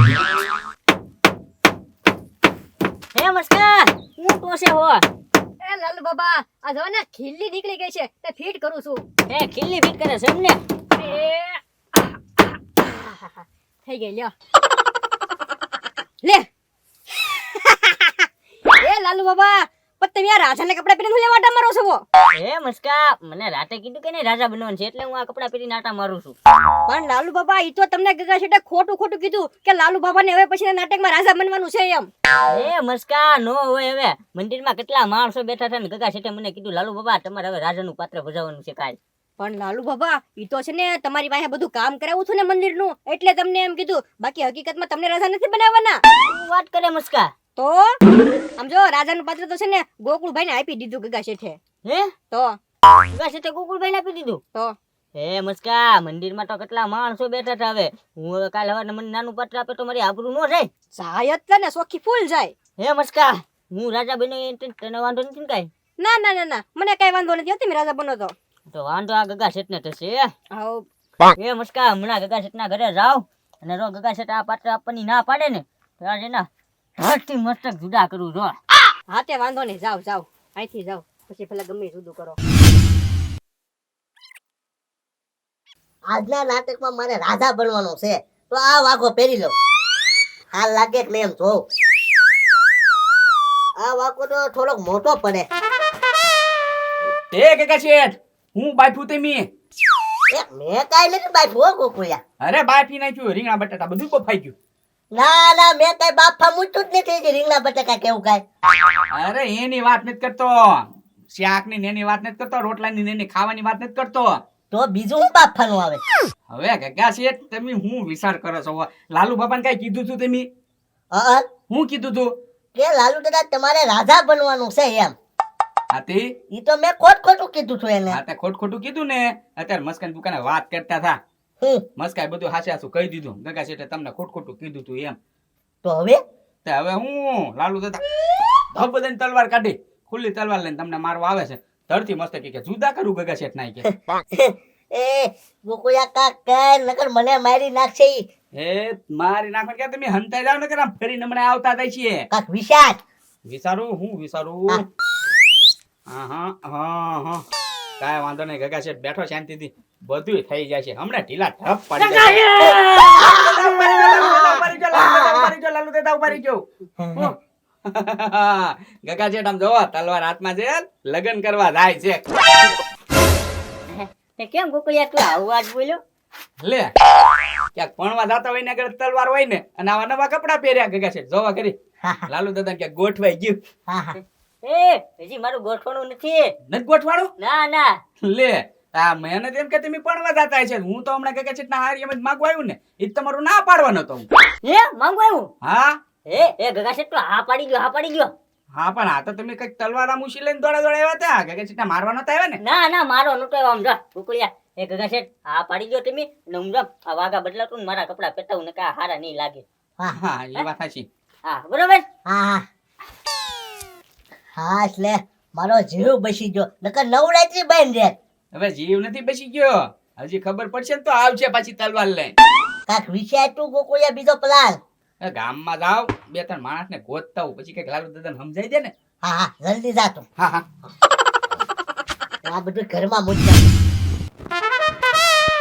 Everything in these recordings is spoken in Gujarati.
હે મસ્કા હું ટોસે હો. એ લાલુ બાબા આ જો ને ખીલ્લી નીકળી ગઈ છે તે ફીટ કરું છું. હે ખીલ્લી ફીટ કરે છે એમને? થઈ ગઈ લ્યો લે. એ લાલુ બાબા પણ તમે આ રાજાના કપડા પહેરીને હું લેવા આટા મારો છો? હે મસ્કા મને રાતે કીધું કે નહીં રાજા બનવાનું છે એટલે હું આ કપડા પહેરીને આટા મારું છું. પણ લાલુ બાબા ઈ તો તમને ગગા શેઠે ખોટું કીધું કે લાલુ બાબાને હવે પછીના નાટકમાં રાજા બનવાનું છે એમ. હે મસ્કા નો હોય હવે મંદિરમાં કેટલા માણસો બેઠા હતા ને ગગા શેઠે મને કીધું લાલુ બાબા તમારે હવે રાજાનું પાત્ર ભજવવાનું છે કાલ. પણ લાલુ બાબા ઈ તો છે ને તમારી પાસે બધું કામ કરાવું છું ને મંદિરનું એટલે તમને એમ કીધું, બાકી હકીકતમાં તમને રાજા નથી બનાવવાના. શું વાત કરે મસ્કા? તો આમ જો રાજાનું પાત્ર તો છે ને ગોકુળભાઈને આપી દીધું ગગા શેઠે. હે તો ગગા શેઠે ગોકુળભાઈને આપી દીધું? તો હે મસ્કા મંદિરમાં તો કેટલા માણસો બેઠા હતા. હવે હું હવે કાલ હવારે મને નાનું પાત્ર આપે તો મારી આબરૂ નો જાય. જાય જ ને સોખી ફૂલ જાય. હે મસ્કા હું રાજા બન્યો તને વાંધો નથી ને કાઈ? ના ના ના ના મને કઈ વાંધો નથી, તમે રાજા બનો તો વાંધો આ ગગા શેઠને થશે. હાઉ હે મસ્કા હમણાં ગગા શેઠના ઘરે જાવ અને રો ગગા શેઠ આ પાત્ર આપવાની ના પાડે ને ત્યારે એના ધરતી મસ્તક જુદા કરું જો. હા તે વાંધો નહીં, જાવ જાવ અહીંથી જાવ પછી પેલા ગમે એ જુદું કરો. આજના નાટકમાં મારે રાજા બનવાનું છે તો આ વાઘો પહેરી લો. હાલ લાગે કે એમ જોઉં. આ વાઘો તો થોડોક મોટો પડે. એ ગગા શેઠ હું બાફ્યું તેમી. એ મેં કાંઈ નથી બાફ્યું હો ગોકુળિયા. અરે બાફી નાખ્યું રીંગણા બટાટા બધું બફાઈ ગયું. ના ના મેં કઈ બાફા મૂકતું જ નથી, જે રીંગણા બટાકા કેવું કાંઈ. અરે એની વાત નથી કરતો, શાકની ને એની વાત નથી કરતો, રોટલાની ને એની ખાવાની વાત નથી કરતો. તો બીજું શું બાફવાનું આવે? હવે ગગા શેઠ તમે હું વિચાર કરો છો? લાલુ બાપાને કઈ કીધું તું તમે? હા હું કીધું તું કે લાલુ દાદા તમારે રાજા બનવાનું છે એમ. હાથી ઈ તો મેં ખોટું કીધું છું એને. હા તે ખોટું કીધું ને. અત્યારે મસ્કાની દુકાને વાત કરતા હતા. મસ્કાએ બધું હાસે હાસું કહી દીધું. ગગા શેઠે તમને ખોટું કીધું તું એમ. તો હવે હવે હું લાલુ દાદા ધબધબની તલવાર કાઢી ખુલ્લી તલવાર લઈને તમને મારવા આવે છે. ધરતી મસ્ત કે જુદા કરું ગગા શેઠ ના કે. એ ગોકુળિયા કાક કર નકર મને મારી નાખશે ઈ. એ મારી નાખો કે તમે હંતાઈ જાવ ને કે આમ ફરીને મને આવતા થાય છે. કાક વિચાર. વિચારું હું વિચારું. હા કાંઈ વાંધો નહીં ગગા શેઠ બેઠો શાંતિથી બધું થઈ જાય છે. હમણાં ઢીલા ઢપ પડી જાય. લાલુ દાદા ઉભારી ગયો. ગગા શેઠ આમ જોવો તલવાર હાથમાં છે લગ્ન કરવા જાય છે. તે કેમ ગોકળિયા તું આવું વાત બોલ્યો? લે ક્યાંક ભણવા જતા હોય ને આગળ તલવાર હોય ને અને આવા નવા કપડા પહેર્યા ગગા શેઠ જોવા કરી. લાલુ દાદા ક્યાંક ગોઠવાઈ ગયું. એ હજી મારું ગોઠવણું નથી. નથી ગોઠવાડું? ના ના લે આ મહેનત એમ કે તમે ભણવા જતા છે. હું તો હમણાં ગગા શેઠના હારી એમ જ માગવા આવ્યું ને એ તમારું ના પાડવાનો હતો. હે માંગુ આવ્યું? હા એ ગગા શેઠ તો હા પાડી ગયો. હા પણ આ તો તમે કઈક તલવાર મૂછી લઈને દોડા આવ્યા હતા. ગગા શેઠના મારવાનો તો આવ્યા ને? ના મારો નતો આવ્યો. આમ જો ગોકળિયા એ ગગા શેઠ હા પાડી ગયો તમે ને હું જો આ વાઘા બદલાતું ને મારા કપડા પહેરતા ને કા હારા નહીં લાગે. હા એ વાત સાચી. હા બરોબર. હા એટલે મારો જીવ બસી ગયો નકર નવરાત્રી બંધ રહે. હવે જીવ નથી બચી ગયો. હજી ખબર પડશે ને તો આવશે પાછી તલવાર લઈને. કાક વિચાર તું ગોકુળિયા બીજો પ્લાન. ગામમાં જાવ બે ત્રણ માણસ ને ગોતતા હું પછી કઈક લાલુ દાદા સમજાઈ દે ને. હા જલ્દી જા તું. હા આ બધું ઘરમાં મૂકી.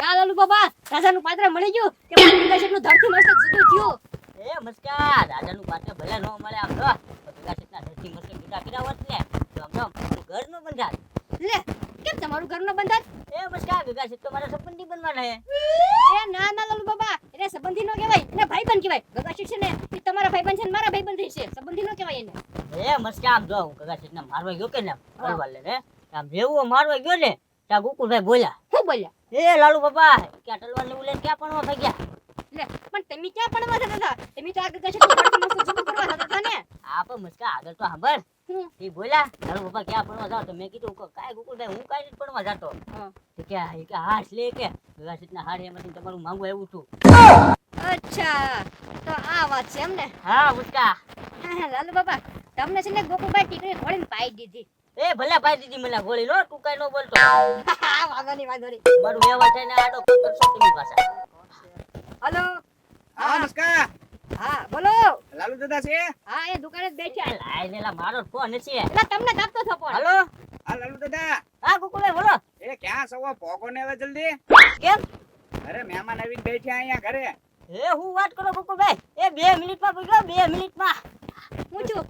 લાલુ બાબા રાજાનું પાત્ર મળી ગયું કે ગગા શેઠનું ધરતી મસ્તક જુદું થયું. એ મસ્કા રાજાનું પાત્ર ભલે ન મળે આમ જો ગગા શેઠના ધરતી મસ્તક જુદા કર્યા હોત ને તો આમ જો ઘરનું બંધાત. લે કેમ તમારું ઘરનો બંધાત? એ મસ્કા ગગા શેઠ તો મારા સંબંધી બનવાના હે. એ ના લાલુ બાબા એને સંબંધી નો કહેવાય, એને ભાઈબંધ કહેવાય. ગગા શેઠ છે ને એ તમારા ભાઈબંધ છે ને મારા ભાઈબંધ છે, સંબંધી નો કહેવાય એને. એ મસ્કા આમ જો હું ગગા શેઠને મારવા ગયો કે ને તલવાર લઈને આમ જેવું મારવા ગયો ને ત્યાં ગોકુળભાઈ બોલ્યા. શું બોલ્યા? એ લાલુ બાબા ક્યાં તલવાર ને ઉલે ક્યાં પણ થઈ ગયા? લે પણ તમે ક્યાં પડવા જતા હતા? તમે તો આ ગગા શેઠનું ધરતી મસ્તક જુદું કરવા જતા હતા ને. આ પણ મસ્કા આગળ તો સાંભળ. એ બોલ્યા લાલુ બાબા ક્યાં પડવા જાવ તો મેં કીધું કાંઈ ગોકુળભાઈ હું કાંઈ નથી પડવા જાતો. તો કે હાશ લે કે ગગા શેઠના હાર એમાંથી તમારું માંગવા આવ્યું છું. અચ્છા તો આ વાત છે એમ ને. હા મસ્કા લાલુ બાબા તમને છે ને ગોકુળભાઈ ટીકડી ઘોડીને પાઈ દીધી. એ ભલે પાઈ દીધી મને ગોળી નો તું કાઈ નો બોલતો. વાંધો નહીં મારું વ્યવહાર થઈને આડો કરશો તમે પાછા. હલો હા મસ્કા હા બોલો. લાલુ દાદા છે? હા એ દુકાને જ બેઠા. લાય લેલા મારો ફોન છે. એટલે તમને જ આપતો હતો ફોન. હાલો હા લાલુ દાદા. હા ગોકુલભાઈ બોલો. એ ક્યાં સવો ભોગો ને હવે જલ્દી? કેમ? અરે મહેમાન આવીને બેઠા અહીંયા ઘરે. એ હું વાત કરો ગોકુલભાઈ, એ 2 મિનિટમાં પૂછ્યો, 2 મિનિટમાં. હું છું.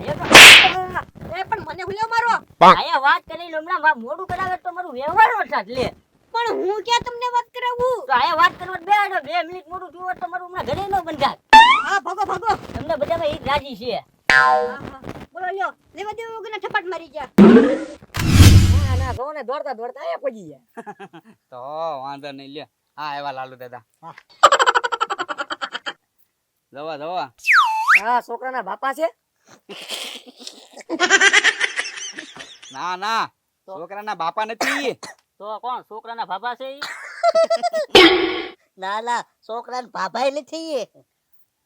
એ તો એ પણ મને હુલ્યો મારો. આયા વાત કરી લો, હમણાં મોડું કરાવે તો મારું વ્યવહાર નો સાથ લે. પણ હું ક્યાં તમને વાત કરાવું. તો આયા વાત કરવા બેઠો, 2 મિનિટ મોડું થયું હોત તો મારું હમણાં ઘરે નો બંધાત. હા ભાગો ભાગો. તમને બધામાં ઈ જ રાજી છે. હા. બોલો લ્યો. લેવા દેવા વગરના થપાટ મારી ગયા. ના ના જો ને દોડતા દોડતા આયા પહોંચી ગયા. તો વાંધો નહીં લે. હા એવા લાલુ દાદા. જવા જવા. હા છોકરાના બાપા છે. ના ના છોકરાના બાપા નથી. તો કોણ છોકરાના બાપા છે ઈ? ના ના છોકરાને ભાભાઈ નથી એ.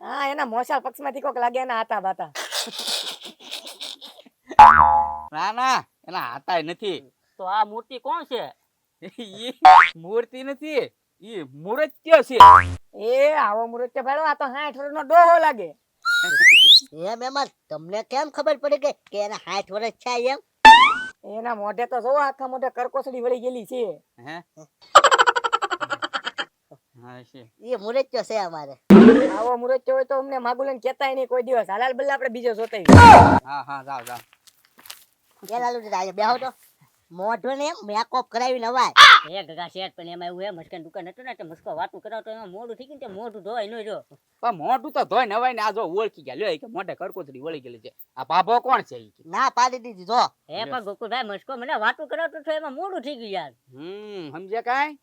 હા એના મોસાળ પક્ષમાંથી કોક લાગે એના આતા બાતા. ના ના એના હાતાય નથી. તો આ મૂર્તિ કોણ છે? ઈ મૂર્તિ નથી, ઈ મૂર્ત્ય છે. એ આવો મૂર્તિ ભાડો, આ તો 60 વર્ષનો ડોહો લાગે. એ મહેમાન તમને કેમ ખબર પડી કે એના 60 વર્ષ છે એમ? એના મોઢે તો જોવો આખા મોઢે કરકોસડી વળી ગયેલી છે. હે? હા છે. એ મુરત્યો છે અમારે. આવો મૂર્તિ હોય તો અમને માગું લઈને કહેતાય નહીં કોઈ દિવસ. હાલાલ બલ્લા આપણે બીજો જોતાય. હા હા જાવ જાવ. એ લાલુ દાદા અહીંયા બેહો તો. મોઢું ને મેકઅપ કરાવીને અવાય. એ ગગા શેઠ પણ એમાં એવું હે, મસ્કાન દુકાન હતું ને એટલે મસ્કો વાતું કરાવતો એમાં મોઢું થઈ ગયું ને તે મોઢું ધોવાય ન જો. પણ મોઢું તો ધોઈ નવાય ને આ જો ઓળખી ગયા લ્યો, એ કે મોઢે કરકોતરી વળી ગયેલી છે. આ ભાભો કોણ છે ઈ કે? ના પાડી દીધી જો. હે પણ ગોકુલભાઈ મસ્કો મને વાતું કરાવતો તો એમાં મોઢું થઈ ગયું યાર. સમજ્યા કાંઈ?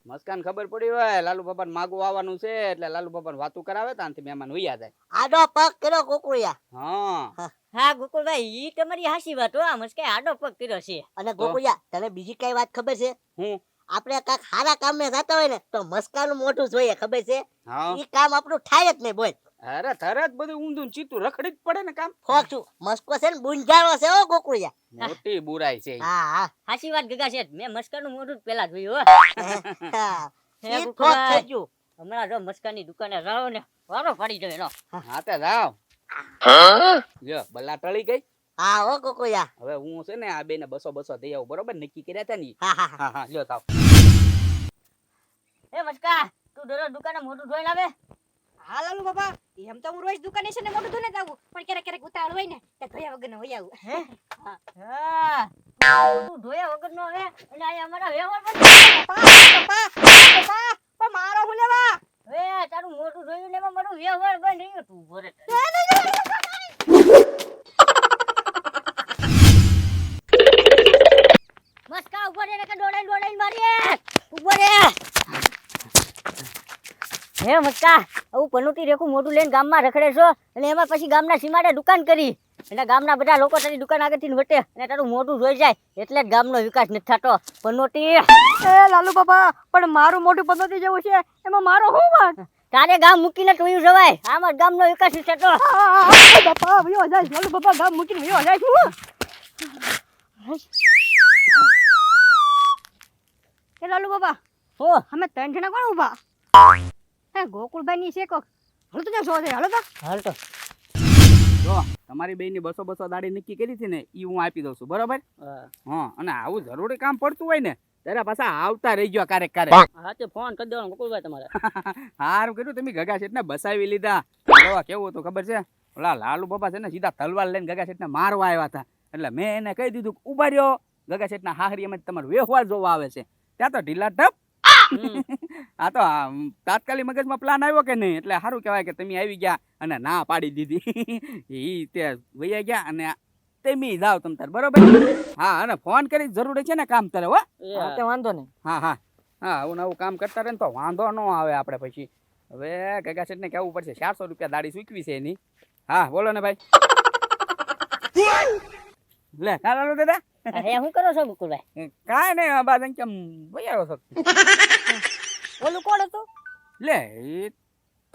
મસ્કાન ખબર પડી હોય લાલુ બાપાને માગું આવવાનું છે એટલે લાલુ બાપાને વાતું કરાવે તાનથી મહેમાન વૈયા જાય. આડો પગ કર્યો ગોકુળિયા. હા હા ગોકુલભાઈ ઈ તમારી હાસી વાત હો, આ મસ્કે આડો પગ કર્યો છે. અને ગોકુળિયા તને બીજી કઈ વાત ખબર છે? હું આપણે કાક સારા કામે જતા હોય ને તો મસ્કાનું મોઢું જોઈએ, ખબર છે? હા ઈ કામ આપણું થાય જ નહીં. બોલ અરે તરત બધું ઊંધું ચીતું રખડી જ પડે ને કામ. ફોકશું મસ્કો છે ને બુંજારો છે હો ગોકુળિયા. મોટી બુરાઈ છે ઈ. હા હા હાસી વાત ગગા શેઠ, મેં મસ્કાનું મોઢું જ પેલા જોયું હો. હા. હે ઈ ઠોક ગોકુળભાઈ. થઈ ગયું. હમણાં જો મસ્કાની દુકાને રહો ને વારો પાડી જાય એનો. હા તે જાવ. લ્યો બલ્લા ટળી ગઈ. હા હો ગોકુળિયા. હવે હું છે ને આ બેને 200 દઈ આવું, બરોબર? નક્કી કર્યા હતા ને ઈ. હા હા હા હા લ્યો થાવ. એ મસ્કા તું દરરોજ દુકાને મોઢું ધોઈને આવે? હા લાલુ બાબા. એમ તો હું રોજ દુકાને છે ને મોઢું ધોઈને જ આવું. પણ ક્યારેક ક્યારેક ઉતાવળ હોય ને તે ધોયા વગર ન હોય આવું. હા તું ધોયા વગર નો આવે અને આ અમારા વ્યવહાર પણ પપ્પા પપ્પા પણ મારો હું લેવા. હવે તારું મોઢું ધોયું ને એમાં મારું વ્યવહાર બંધ રહ્યો. તું ભરે મસ્કા ઉભો રે કે દોડાઈ મારીએ. ઉભો રે. હે મસ્કા આવું પનોતી રેખું મોઢું લઈને ગામમાં રખડે છો અને એમાં પછી ગામના સીમાડે દુકાન કરી અને ગામના બધા લોકો તારી દુકાન આગળથી વટે અને તારું મોઢું જોઈ જાય એટલે જ ગામનો વિકાસ નથી થતો. પનોતી એ લાલુ બાબા પણ મારું મોઢું પનોતી જેવું છે એમાં મારો શું વાંક. તારે ગામ મૂકીને ટોયું જવાય, આમ જ ગામનો વિકાસ નથી થતો. બાપા ભયો જાય લાલુ બાબા ગામ મૂકીને ભયો જાય છું. એ લાલુ બાબા હો અમે 3 જણા કોણ ઊભા? હે ગોકુળભાઈ ની છે કોક. હાલો તો જો દે હાલો તો. હાલ તો જો તમારી બેયની 200 દાડી નક્કી કરી હતી ને ઈ હું આપી દઉં છું, બરોબર? હા અને આવું જરૂરી કામ પડતું હોય ને ત્યારે પાછા આવતા રહી ગયો ક્યારેક ક્યારેક. હા તે ફોન કરી દેવાનો ગોકુલભાઈ તમારે. હારું કર્યું તમે ગગા શેઠને બસાવી લીધા. જોવા કેવું હતું ખબર છે? ઓલા લાલુ બાપા છે ને સીધા તલવાર લઈને ગગા શેઠને મારવા આવ્યા હતા. એટલે મેં એને કહી દીધું કે ઉભા રહ્યો, ગગા શેઠના હાહરીયામાં તમારો વ્યવહાર જોવા આવે છે. ત્યાં તો ઢીલા ઢપ. આ તો તાત્કાલિક મગજમાં પ્લાન આવ્યો કે નહીં એટલે સારું કહેવાય કે તમે આવી ગયા અને ના પાડી દીધી. ઈ તે વૈયા ગયા અને તમે જાઓ તમ તાર, બરોબર? હા અને ફોન કરી જરૂર છે ને કામ તારે. હો તે વાંધો નહીં. હા હા હા આવું નવું કામ કરતા રહે ને તો વાંધો ન આવે આપણે પછી. હવે ગગા શેઠને કહેવું પડશે 400 રૂપિયા દાડી ચૂકવી છે એની. હા બોલો ને ભાઈ. લે ચાલો દાદા. અરે શું કરો છો ગોકુલભાઈ? કાંઈ નહીં બાદ કેમ ભાઈ આવ્યો છો? ઓલું કોણ હતું? લે એ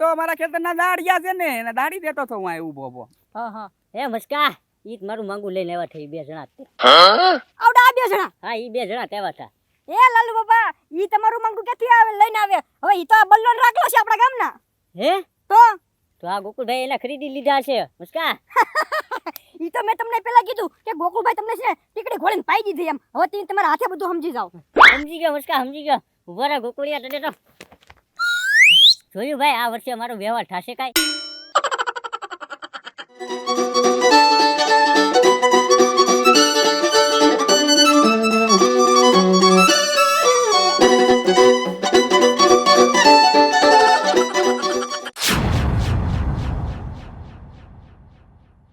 તો મારા ખેતરના દાડિયા છે ને એને દાડી દેતો હતો હું આ ઊભો ઊભો. હા હા હે મસ્કા ઈ જ મારું માંગુ લઈને આવ્યા થઈ 2 જણા. આવડા 2 જણા. હા ઈ 2 જણા તેવા હતા. એ લાલુ બાબા ઈ તમારું માંગુ ક્યાંથી આવે લઈને આવે? હવે ઈ તો આ બલ્લોન રાખલો છે આપણા ગામના. હે તો તો આ ગોકુળભાઈ એને ખરીદી લીધા છે મુસ્કા. ઈ તો મેં તમને પેલા કીધું કે ગોકુળભાઈ તમને છે ને ટીકડી ઘોડીને પાઈ દીધી એમ. હવે તમે તમારા હાથે બધું સમજી જાઓ. સમજી ગયો મુસ્કા, સમજી ગયો. ઉભો રહે ગોકુળિયા તને તો જોયું ભાઈ, આ વર્ષે અમારો વ્યવહાર થશે કાંઈ?